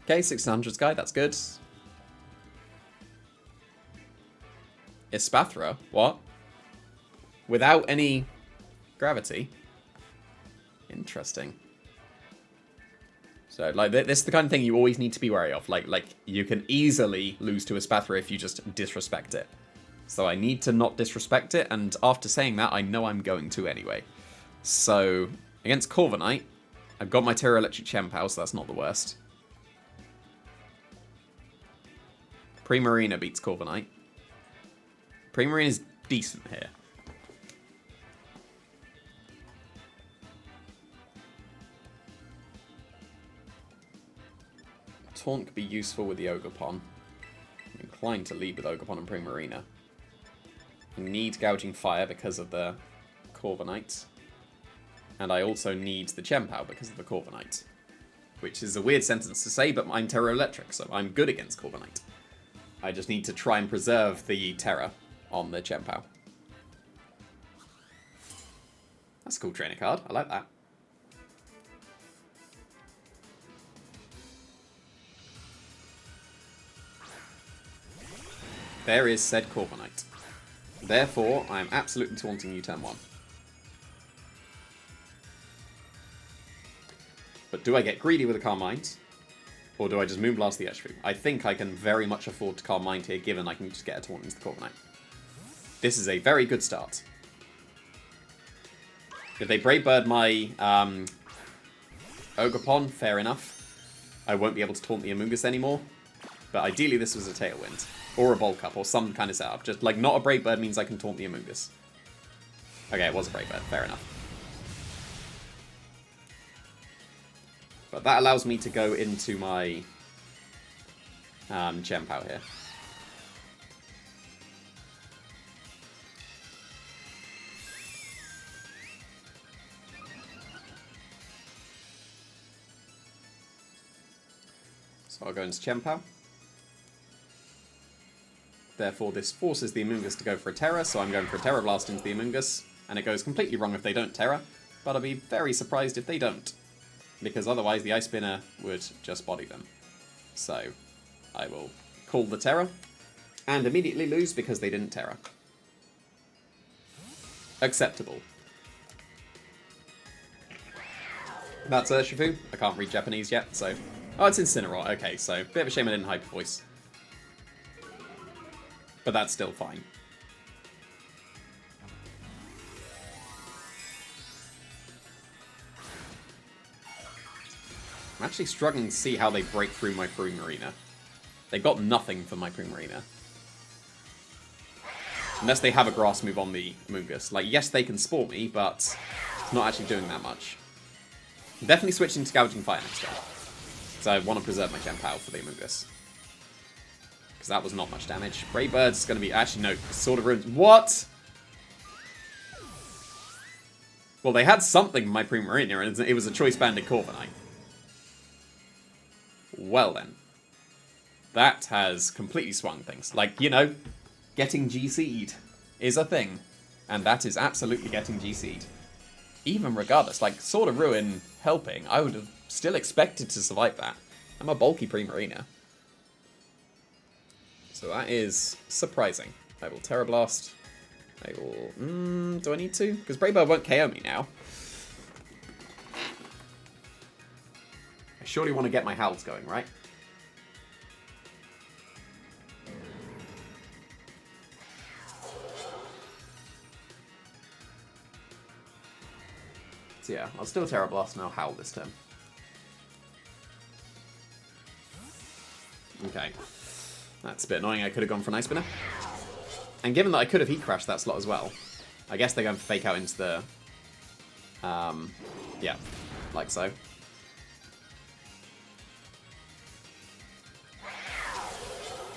Okay, 1600s guy, that's good. Ispathra? What? Without any gravity? Interesting. So, like, this is the kind of thing you always need to be wary of. Like you can easily lose to Ispathra if you just disrespect it. So I need to not disrespect it, and after saying that, I know I'm going to anyway. So, against Corviknight, I've got my Terra Electric Chien-Pao, so that's not the worst. Primarina beats Corviknight. Primarina is decent here. Taunt could be useful with the Ogerpon. I'm inclined to lead with Ogerpon and Primarina. I need Gouging Fire because of the Corviknight. And I also need the Chien-Pao because of the Corviknight. Which is a weird sentence to say, but I'm Terra Electric, so I'm good against Corviknight. I just need to try and preserve the Terra on the Chien-Pao. That's a cool trainer card. I like that. There is said Corviknight. Therefore, I am absolutely taunting you turn 1. But do I get greedy with a Calm Mind? Or do I just Moonblast the Urshifu? I think I can very much afford to Calm Mind here, given I can just get a taunt into the Corviknight. This is a very good start. If they Brave Bird my Ogerpon, fair enough. I won't be able to taunt the Amoonguss anymore. But ideally this was a Tailwind. Or a Bulk Up, or some kind of setup. Just, like, not a Brave Bird means I can taunt the Amoonguss. Okay, it was a Brave Bird, fair enough. But that allows me to go into my Chien-Pao here. So I'll go into Chien-Pao. Therefore, this forces the Amoonguss to go for a Terra, so I'm going for a Terra Blast into the Amoonguss, and it goes completely wrong if they don't Terra, but I'll be very surprised if they don't, because otherwise the Ice Spinner would just body them. So, I will call the Terra, and immediately lose because they didn't Terra. Acceptable. That's Urshifu. I can't read Japanese yet, so... Oh, it's Incineroar. Okay, so bit of a shame I didn't Hyper Voice. But that's still fine. I'm actually struggling to see how they break through my Primarina. They got nothing from my Primarina. Unless they have a Grass move on the Amoonguss. Like, yes, they can Spore me, but it's not actually doing that much. I'm definitely switching to Gouging Fire next turn. So I want to preserve my Chien-Pao for the Amoonguss. Because that was not much damage. Brave Bird's going to be... Actually, no. Sword of Runes. What? Well, they had something in my Primarina, and it was a Choice Banded Corviknight. Well, then. That has completely swung things. Like, you know, getting GC'd is a thing. And that is absolutely getting GC'd. Even regardless, like, Sword of Ruin helping, I would have still expected to survive that. I'm a bulky Primarina. So that is surprising. I will Terra Blast. I will... do I need to? Because Brave Bird won't KO me now. I surely want to get my Howls going, right? So yeah, I'll still Terra Blast and I'll Howl this turn. Okay. That's a bit annoying. I could have gone for an Ice Spinner. And given that I could have Heat Crashed that slot as well, I guess they're going to Fake Out into the... yeah, like so.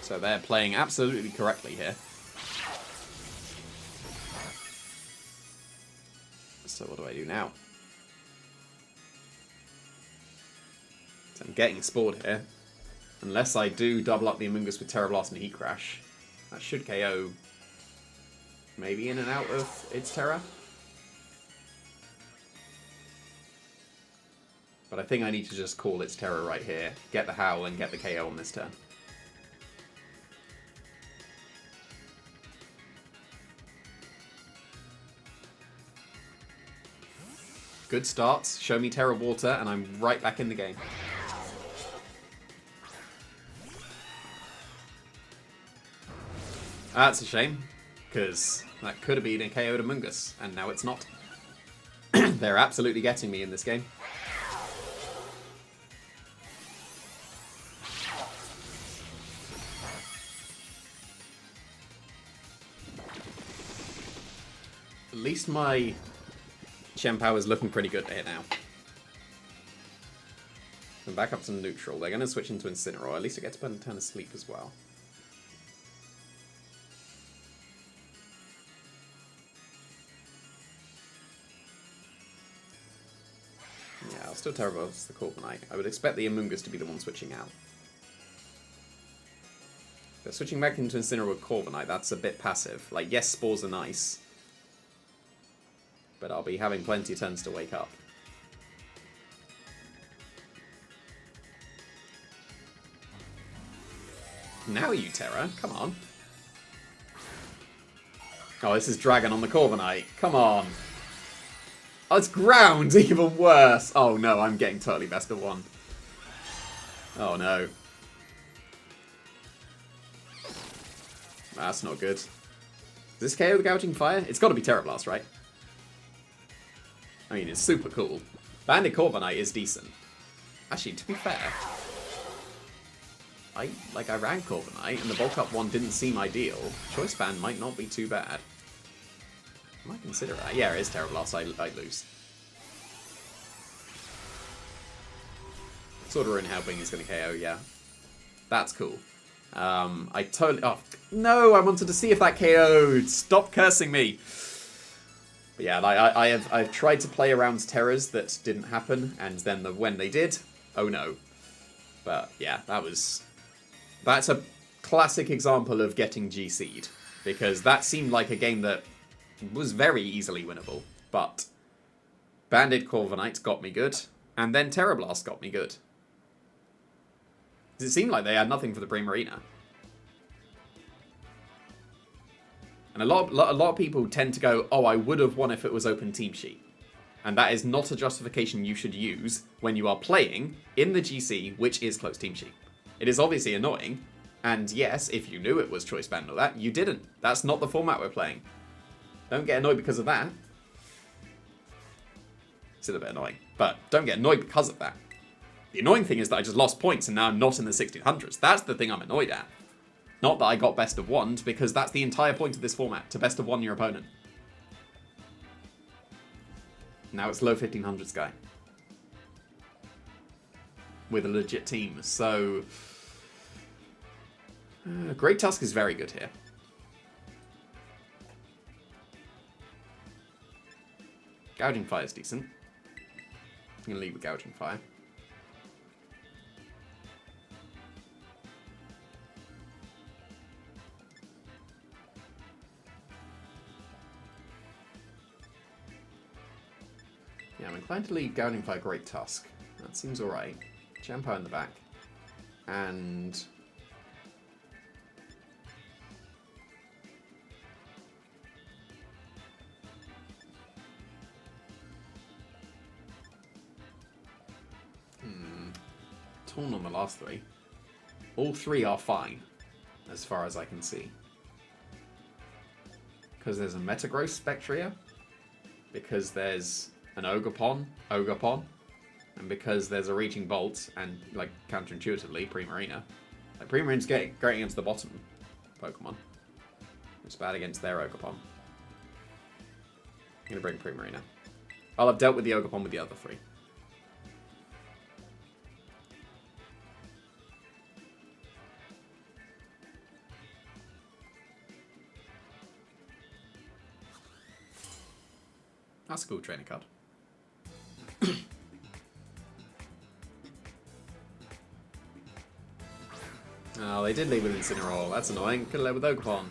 So they're playing absolutely correctly here. So what do I do now? So I'm getting Spored here. Unless I do double up the Amoonguss with Terra Blast and Heat Crash. That should KO maybe in and out of its Terra. But I think I need to just call its terror right here, get the Howl, and get the KO on this turn. Good starts, show me Terra Water, and I'm right back in the game. That's a shame, because that could have been a KO to Mungus, and now it's not. They're absolutely getting me in this game. At least my Chen Power is looking pretty good here now. And back up to neutral. They're going to switch into Incineroar. At least I get to spend a turn of sleep as well. Yeah, I'll still Terrorblast the Corviknight. I would expect the Amoonguss to be the one switching out. But switching back into Incineroar with Corviknight, that's a bit passive. Like, yes, Spores are nice, but I'll be having plenty of turns to wake up. Now you, Terra. Come on. Oh, this is Dragon on the Corviknight. Come on. Oh, it's Ground. Even worse. Oh, no. I'm getting totally best of one. Oh, no. That's not good. Is this KO the Gouging Fire? It's got to be Terra Blast, right? I mean, it's super cool. Banded Corviknight is decent. Actually, to be fair, I ran Corviknight, and the bulk up one didn't seem ideal. Choice Band might not be too bad. I might consider that. Yeah, it is Terra Blast. I lose. Sword of Ruin helping is going to KO, yeah. That's cool. I totally... Oh, no! I wanted to see if that KO'd. Stop cursing me! But yeah, I've tried to play around Terras that didn't happen, and then when they did, oh no. But yeah, that's a classic example of getting GC'd, because that seemed like a game that was very easily winnable, but Banded Corviknight got me good, and then Terra Blast got me good. It seemed like they had nothing for the Primarina. And a lot of people tend to go, oh, I would have won if it was open team sheet. And that is not a justification you should use when you are playing in the GC, which is closed team sheet. It is obviously annoying, and yes, if you knew it was choice band or that, you didn't. That's not the format we're playing. Don't get annoyed because of that. It's a little bit annoying, but don't get annoyed because of that. The annoying thing is that I just lost points and now I'm not in the 1600s. That's the thing I'm annoyed at. Not that I got best of one, because that's the entire point of this format, to best of one your opponent. Now it's low 1500s guy. With a legit team, so... Great Tusk is very good here. Gouging Fire is decent. I'm going to lead with Gouging Fire. Yeah, I'm inclined to lead Gouging Fire Great Tusk. That seems alright. Champo in the back. And... torn on the last three. All three are fine, as far as I can see. Because there's a Metagross Spectria, because there's an Ogerpon, and because there's a Reaching Bolt, and, like, counterintuitively, Primarina. Like, Primarina's great against the bottom Pokemon. It's bad against their Ogerpon. I'm going to bring Primarina. I'll have dealt with the Ogerpon with the other three. That's a cool trainer card. Oh, they did leave with Incineroar. That's annoying. Could have led with Ogerpon.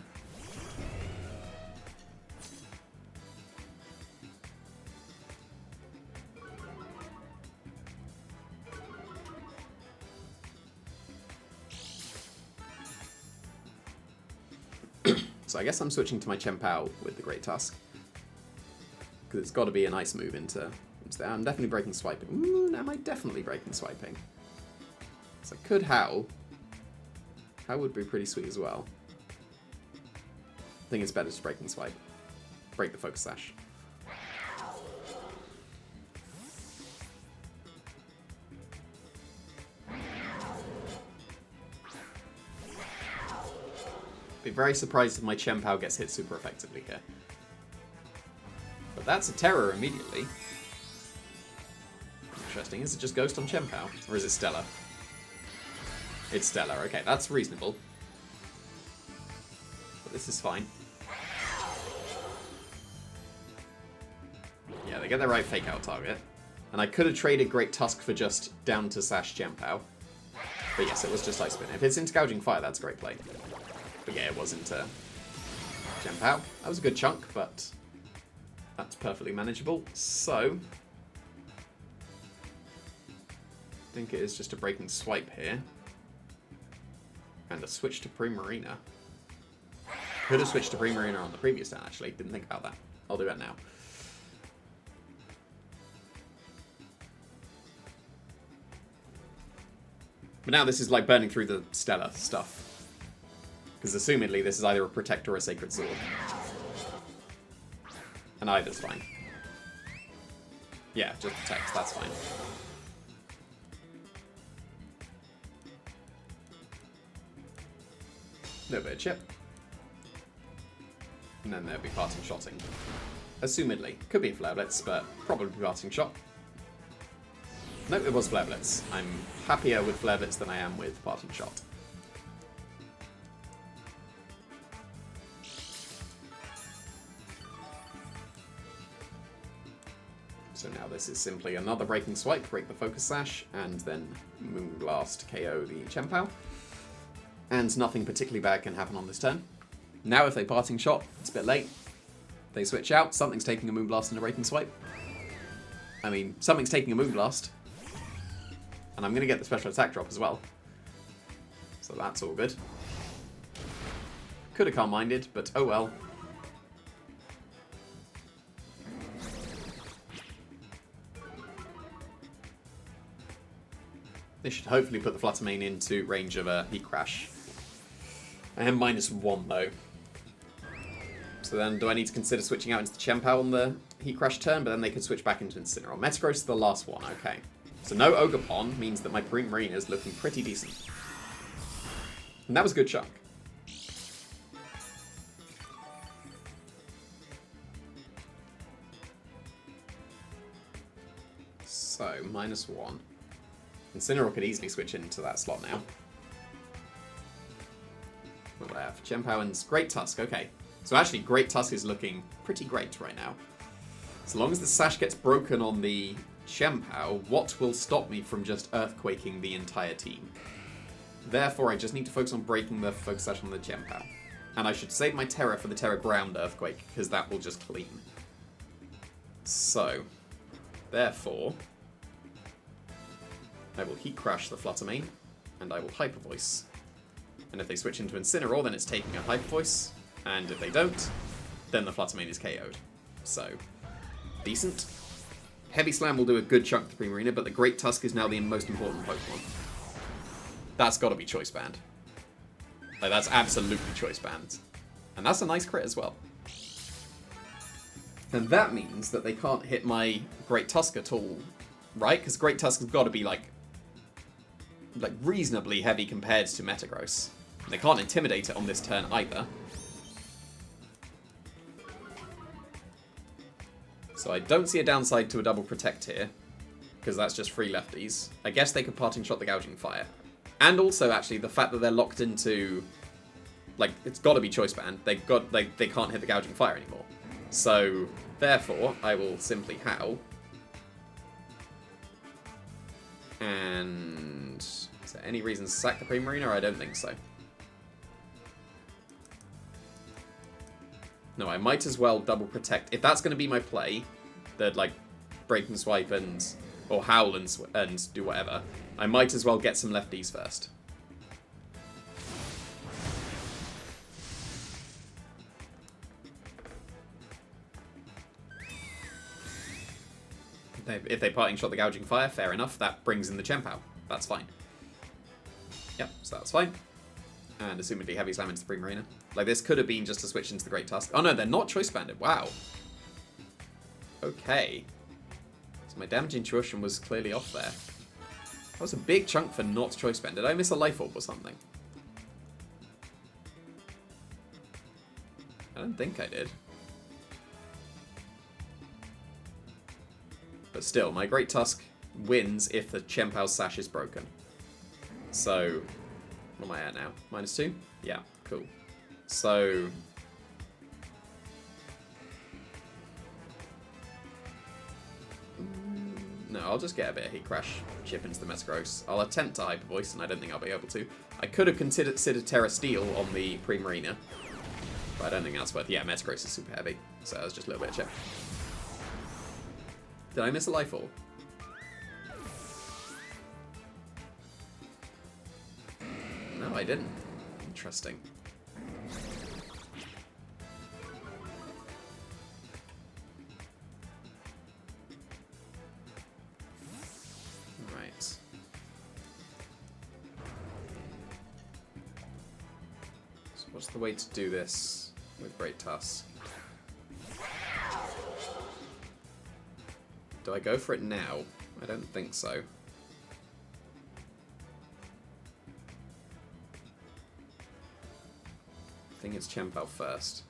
So I guess I'm switching to my Chien-Pao with the Great Tusk. Because it's got to be a nice move into there. I'm definitely breaking swiping. Ooh, am I definitely breaking swiping? So I could Howl. Howl would be pretty sweet as well. I think it's better to breaking swipe. Break the Focus Sash. Be very surprised if my Chien-Pao gets hit super effectively here. But that's a terror immediately. Interesting. Is it just Ghost on Chien-Pao? Or is it Stellar? It's Stellar. Okay, that's reasonable. But this is fine. Yeah, they get the right fake out target. And I could have traded Great Tusk for just down to Sash Chien-Pao. But yes, it was just Ice Spin. If it's into Gouging Fire, that's a great play. But yeah, it was into Chien-Pao. That was a good chunk, but that's perfectly manageable. So I think it is just a breaking swipe here. And a switch to Primarina. Could have switched to Primarina on the previous turn, actually. Didn't think about that. I'll do that now. But now this is like burning through the Stellar stuff. Because assumedly this is either a Protect or a Sacred Sword. And either's fine. Yeah, just Protect, that's fine. Little bit of chip. And then there'll be Parting Shotting. Assumedly. Could be Flare Blitz, but probably Parting Shot. No, it was Flare Blitz. I'm happier with Flare Blitz than I am with Parting Shot. So now this is simply another breaking swipe, break the Focus Sash, and then Moonblast KO the Chien-Pao. And nothing particularly bad can happen on this turn. Now if they Parting Shot, it's a bit late. They switch out, something's taking a Moonblast and a breaking swipe. I mean, something's taking a Moonblast. And I'm going to get the special attack drop as well. So that's all good. Could have Calm Minded, but oh well. This should hopefully put the Flutter Mane into range of a Heat Crash. I am -1 though. So then do I need to consider switching out into the Chien-Pao on the Heat Crash turn, but then they could switch back into Incineroar. Metagross is the last one, okay. So no Ogerpon means that my Primarina is looking pretty decent. And that was a good chunk. So, -1. Incineroar could easily switch into that slot now. What do I have? Chien-Pao and Great Tusk, okay. So actually, Great Tusk is looking pretty great right now. As long as the Sash gets broken on the Chien-Pao, what will stop me from just Earthquaking the entire team? Therefore, I just need to focus on breaking the Focus Sash on the Chien-Pao. And I should save my Terra for the Terra Ground Earthquake, because that will just clean. So, therefore, I will Heat Crash the Flutter Mane, and I will Hyper Voice. And if they switch into Incineroar, then it's taking a Hyper Voice, and if they don't, then the Flutter Mane is KO'd. So, decent. Heavy Slam will do a good chunk to Primarina, but the Great Tusk is now the most important Pokemon. That's got to be Choice Band. Like, that's absolutely Choice Band. And that's a nice crit as well. And that means that they can't hit my Great Tusk at all, right? Because Great Tusk has got to be, like reasonably heavy compared to Metagross. And they can't intimidate it on this turn either. So I don't see a downside to a double Protect here, because that's just free lefties. I guess they could Parting Shot the Gouging Fire. And also, actually, the fact that they're locked into, like, it's got to be Choice Band. They can't hit the Gouging Fire anymore. So, therefore, I will simply Howl. And is there any reason to sack the Primarina? I don't think so. No, I might as well double Protect. If that's going to be my play, that like Break and Swipe or Howl and do whatever, I might as well get some lefties first. If they parting shot the Gouging Fire, fair enough. That brings in the Chien-Pao. That's fine. Yep, so that's fine. And assumedly Heavy Slam into the Primarina. Like, this could have been just a switch into the Great Tusk. Oh no, they're not Choice Banded. Wow. Okay. So my damage intuition was clearly off there. That was a big chunk for not Choice Band. Did I miss a Life Orb or something? I don't think I did. But still, my Great Tusk wins if the Chien-Pao's Sash is broken. So, what am I at now? -2? Yeah, cool. So... no, I'll just get a bit of Heat Crash, chip into the Metagross. I'll attempt to Hyper Voice, and I don't think I'll be able to. I could have considered Terra Steel on the Primarina, but I don't think that's worth. Yeah, Metagross is super heavy, so that's just a little bit of chip. Did I miss a Life Orb? No, I didn't. Interesting. Right. So what's the way to do this with Great Tusk? Do I go for it now? I don't think so. I think it's Chien-Pao first.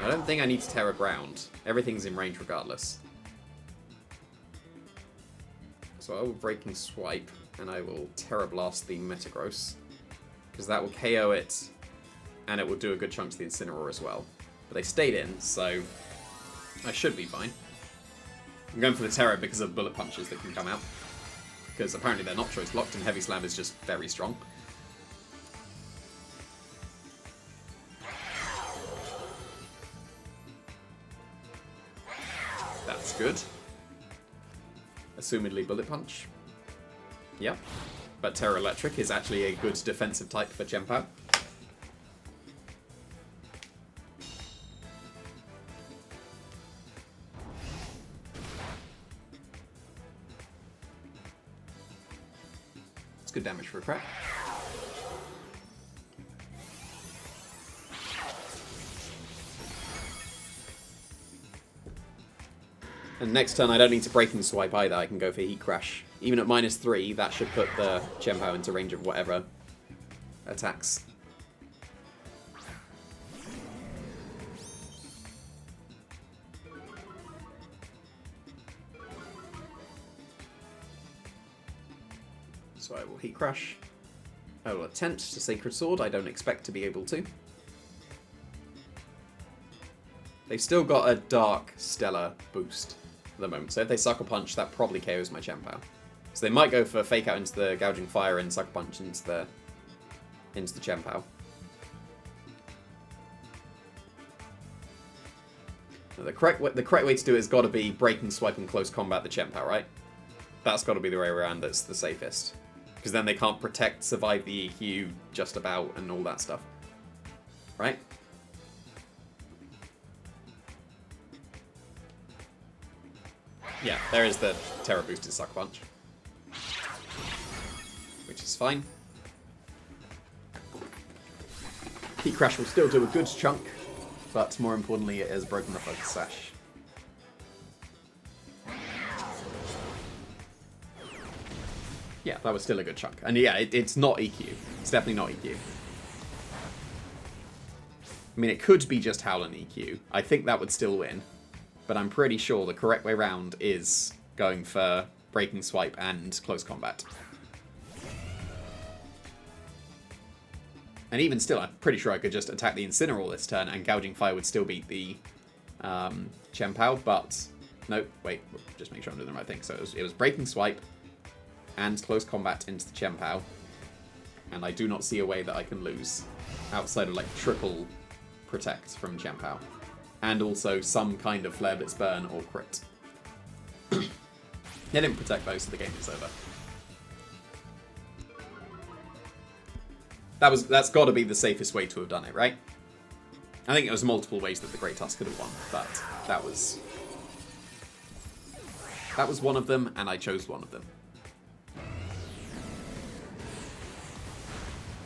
I don't think I need to Terra Ground. Everything's in range regardless. So I will Breaking Swipe, and I will Terra Blast the Metagross. Because that will KO it, and it will do a good chunk to the Incineroar as well. But they stayed in, so I should be fine. I'm going for the Terra because of Bullet Punches that can come out. Because apparently they're not choice blocked, and Heavy Slam is just very strong. That's good. Assumedly Bullet Punch. Yep. But Terra Electric is actually a good defensive type for Chien-Pao. It's good damage for a crack. And next turn I don't need to Breaking Swipe either, I can go for Heat Crash. Even at -3, that should put the Chien-Pao into range of whatever attacks. So I will Heat Crash. I will attempt to Sacred Sword, I don't expect to be able to. They've still got a Dark Stellar boost at the moment, so if they Sucker Punch, that probably KOs my Chien-Pao. So they might go for Fake Out into the Gouging Fire and Sucker Punch into the Chien-Pao. Now, the correct way to do it has got to be Breaking Swipe and Close Combat the Chien-Pao, right? That's got to be the way around that's the safest. Because then they can't protect, survive the EQ just about, and all that stuff. Right? Yeah, there is the Terra boosted Sucker Punch. Which is fine. Heat Crash will still do a good chunk, but more importantly it has broken the Focus Sash. Yeah, that was still a good chunk. And yeah, it's not EQ. It's definitely not EQ. I mean, it could be just Howlin' EQ. I think that would still win. But I'm pretty sure the correct way round is going for Breaking Swipe and Close Combat. And even still, I'm pretty sure I could just attack the Incineroar this turn and Gouging Fire would still beat the Chien-Pao, but... no, wait, just make sure I'm doing the right thing. So it was Breaking Swipe and Close Combat into the Chien-Pao, and I do not see a way that I can lose outside of like triple Protect from Chien-Pao. And also some kind of Flare Blitz Burn or crit. They didn't protect those, so the game is over. That's got to be the safest way to have done it, right? I think it was multiple ways that the Great Tusk could have won, but that was one of them, and I chose one of them.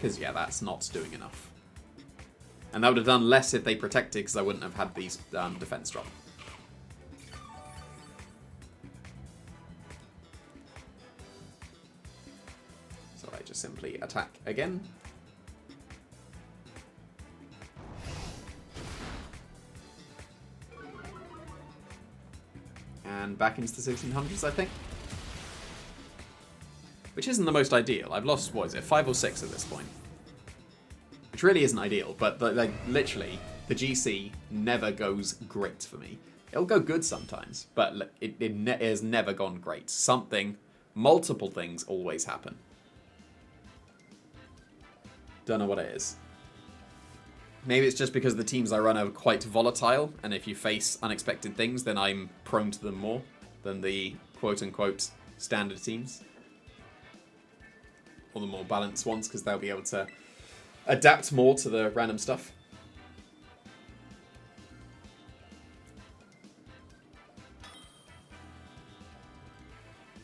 Because, yeah, that's not doing enough. And that would have done less if they protected, because I wouldn't have had these defense drop. So I just simply attack again. And back into the 1600s, I think. Which isn't the most ideal. I've lost, what is it, 5 or 6 at this point. Which really isn't ideal, but like literally, the GC never goes great for me. It'll go good sometimes, but it has never gone great. Multiple things always happen. Don't know what it is. Maybe it's just because the teams I run are quite volatile, and if you face unexpected things, then I'm prone to them more than the quote-unquote standard teams. Or the more balanced ones, because they'll be able to adapt more to the random stuff.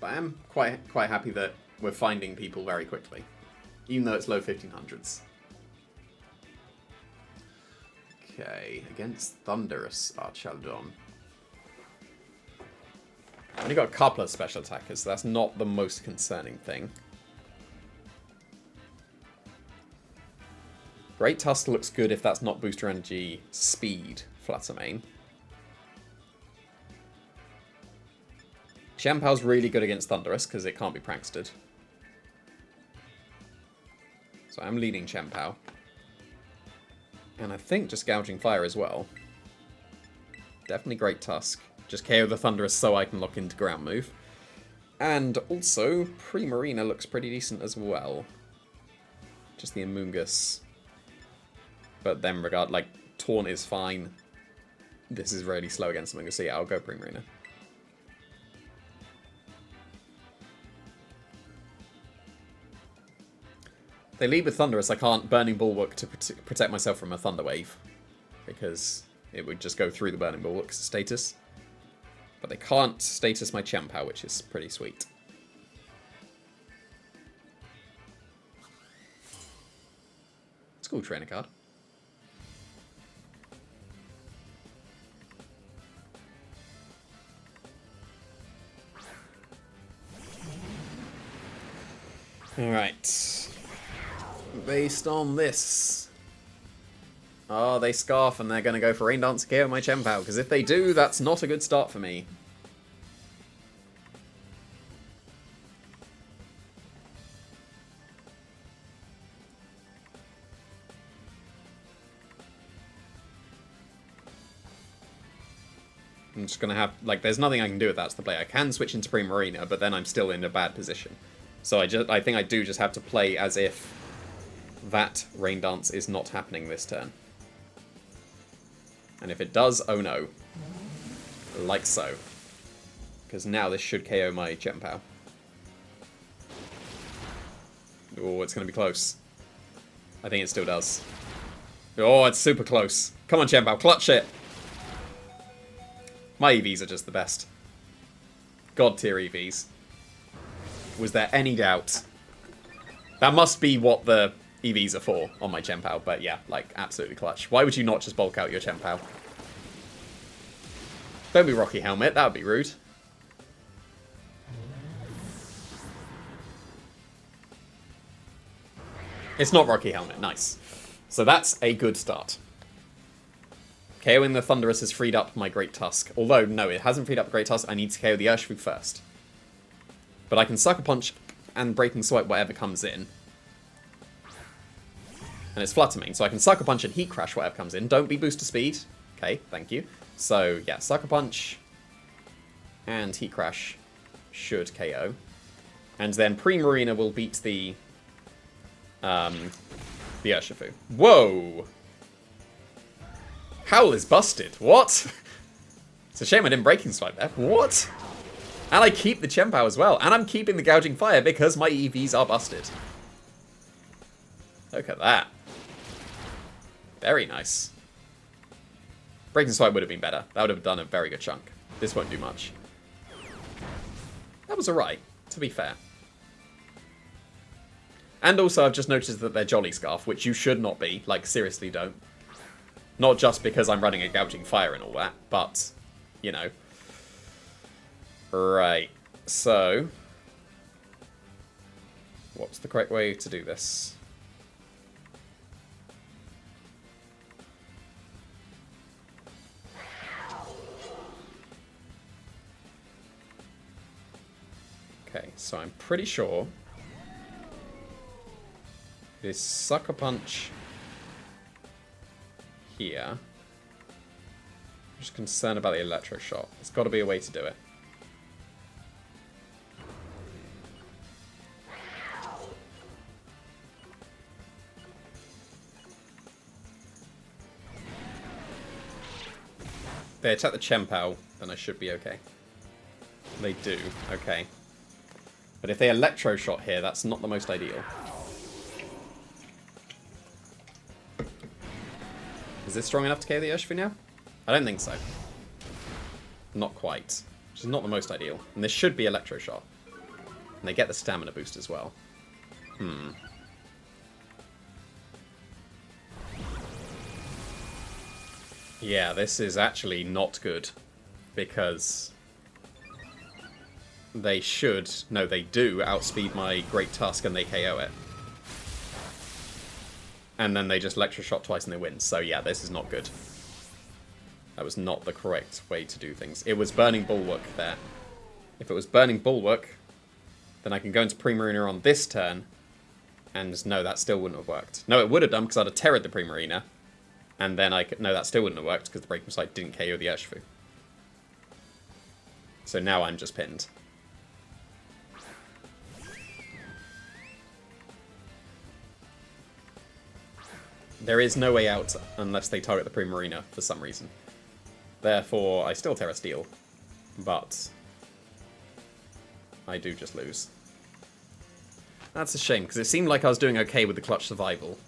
But I am quite happy that we're finding people very quickly, even though it's low 1500s. Okay, against Thunderous Archaldon. I've only got a couple of special attackers, so that's not the most concerning thing. Great Tusk looks good if that's not booster energy speed Fluttermane. Chien-Pao's really good against Thunderous because it can't be prankstered. So I'm leading Chien-Pao. And I think just Gouging Fire as well. Definitely Great Tusk. Just KO the Thunderous so I can lock into ground move. And also, Primarina looks pretty decent as well. Just the Amoonguss. But then Taunt is fine. This is really slow against Amoonguss, so yeah, I'll go Primarina. If they lead with Thunderous, I can't Burning Bulwark to protect myself from a Thunder Wave. Because it would just go through the Burning Bulwark status. But they can't status my Chien-Pao, which is pretty sweet. It's a cool trainer card. Alright. Based on this. Oh, they Scarf and they're going to go for Rain Dance KO my Chien-Pao, because if they do, that's not a good start for me. I'm just going to have, there's nothing I can do with that to the play. I can switch into Primarina, but then I'm still in a bad position. So I think I do just have to play as if that Rain Dance is not happening this turn. And if it does, oh no. Like so. Because now this should KO my Chien-Pao. Oh, it's going to be close. I think it still does. Oh, it's super close. Come on, Chien-Pao, clutch it! My EVs are just the best. God tier EVs. Was there any doubt? That must be what the EVs are for on my Chien-Pao, but yeah, absolutely clutch. Why would you not just bulk out your Chien-Pao? Don't be Rocky Helmet, that would be rude. It's not Rocky Helmet, nice. So that's a good start. KOing the Thunderous has freed up my Great Tusk. Although, no, it hasn't freed up the Great Tusk, I need to KO the Urshifu first. But I can Sucker Punch and Breaking Swipe whatever comes in. And it's Fluttermane, so I can Sucker Punch and Heat Crash whatever comes in. Don't be Booster Speed. Okay, thank you. So, yeah, Sucker Punch and Heat Crash should KO. And then Primarina will beat the Urshifu. Whoa! Howl is busted. What? It's a shame I didn't Breaking Swipe there. What? And I keep the Chien-Pao as well. And I'm keeping the Gouging Fire because my EVs are busted. Look at that. Very nice. Breaking Swipe would have been better. That would have done a very good chunk. This won't do much. That was alright, to be fair. And also, I've just noticed that they're Jolly Scarf, which you should not be. Like, seriously, don't. Not just because I'm running a Gouging Fire and all that, but, you know. Right. So, what's the correct way to do this? Okay, so I'm pretty sure this Sucker Punch here. I'm just concerned about the Electro Shot. There's got to be a way to do it. They attack the Chempao, then I should be okay. They do, okay. But if they Electro Shot here, that's not the most ideal. Is this strong enough to KO the Urshifu now? I don't think so. Not quite. Which is not the most ideal. And this should be Electro Shot. And they get the stamina boost as well. Yeah, this is actually not good. Because they should, no, they do outspeed my Great Tusk and they KO it. And then they just Electro Shot twice and they win. So yeah, this is not good. That was not the correct way to do things. It was Burning Bulwark there. If it was Burning Bulwark, then I can go into Primarina on this turn. And no, that still wouldn't have worked. No, it would have done because I'd have terrored the Primarina. And then I could... No, that still wouldn't have worked because the Breaking Sight didn't KO the Urshifu. So now I'm just pinned. There is no way out unless they target the Primarina for some reason. Therefore, I still Terra Steel. But I do just lose. That's a shame, because it seemed like I was doing okay with the Clutch Survival.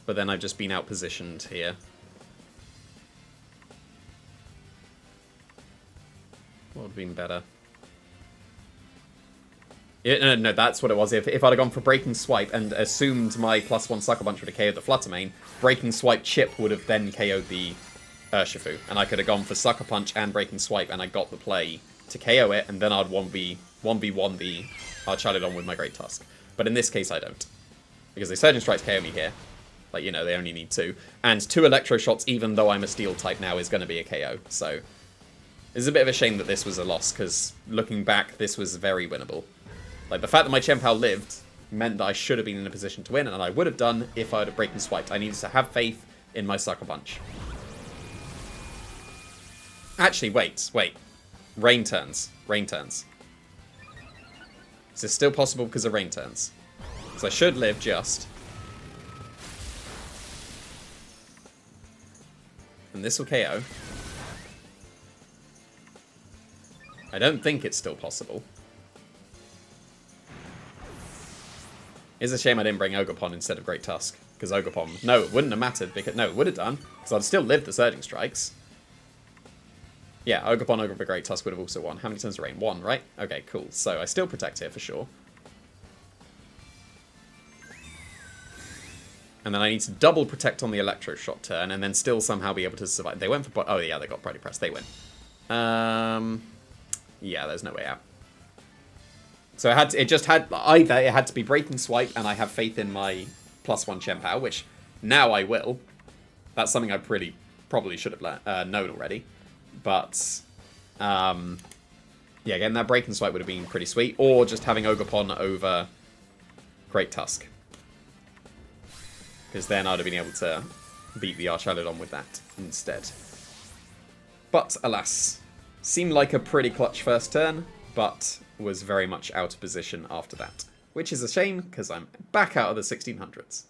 But then I've just been outpositioned here. What would have been better? Yeah, no, that's what it was. If I'd have gone for Breaking Swipe and assumed my +1 Sucker Punch would have KO'd the Fluttermane, Breaking Swipe Chip would have then KO'd the Urshifu. And I could have gone for Sucker Punch and Breaking Swipe, and I got the play to KO it, and then I'd 1v1 the Archaludon with my Great Tusk. But in this case, I don't. Because the Surging Strikes KO me here. Like, you know, they only need 2. And 2 Electro Shots, even though I'm a Steel type now, is going to be a KO. So, it's a bit of a shame that this was a loss, because looking back, this was very winnable. Like, the fact that my Chempao lived meant that I should have been in a position to win, and I would have done if I had Breaking Swiped. I needed to have faith in my Sucker Punch. Actually, wait. Rain turns. Rain turns. Is this still possible because of rain turns? So I should live just. And this will KO. I don't think it's still possible. It's a shame I didn't bring Ogerpon instead of Great Tusk. Because Ogerpon... No, it wouldn't have mattered. Because, no, it would have done. Because I'd still lived the Surging Strikes. Yeah, Ogerpon over the Great Tusk would have also won. How many turns of rain? 1, right? Okay, cool. So I still protect here for sure. And then I need to double protect on the Electro Shot turn and then still somehow be able to survive. They went for... Oh, yeah, they got Brody Press. They win. Yeah, there's no way out. So it just had... Either it had to be Breaking Swipe and I have faith in my +1 Chempao, which now I will. That's something I probably should have known already. But, yeah, getting that Breaking Swipe would have been pretty sweet. Or just having Ogerpon over Great Tusk. Because then I'd have been able to beat the Archaludon with that instead. But, alas, seemed like a pretty clutch first turn, but was very much out of position after that. Which is a shame, because I'm back out of the 1600s.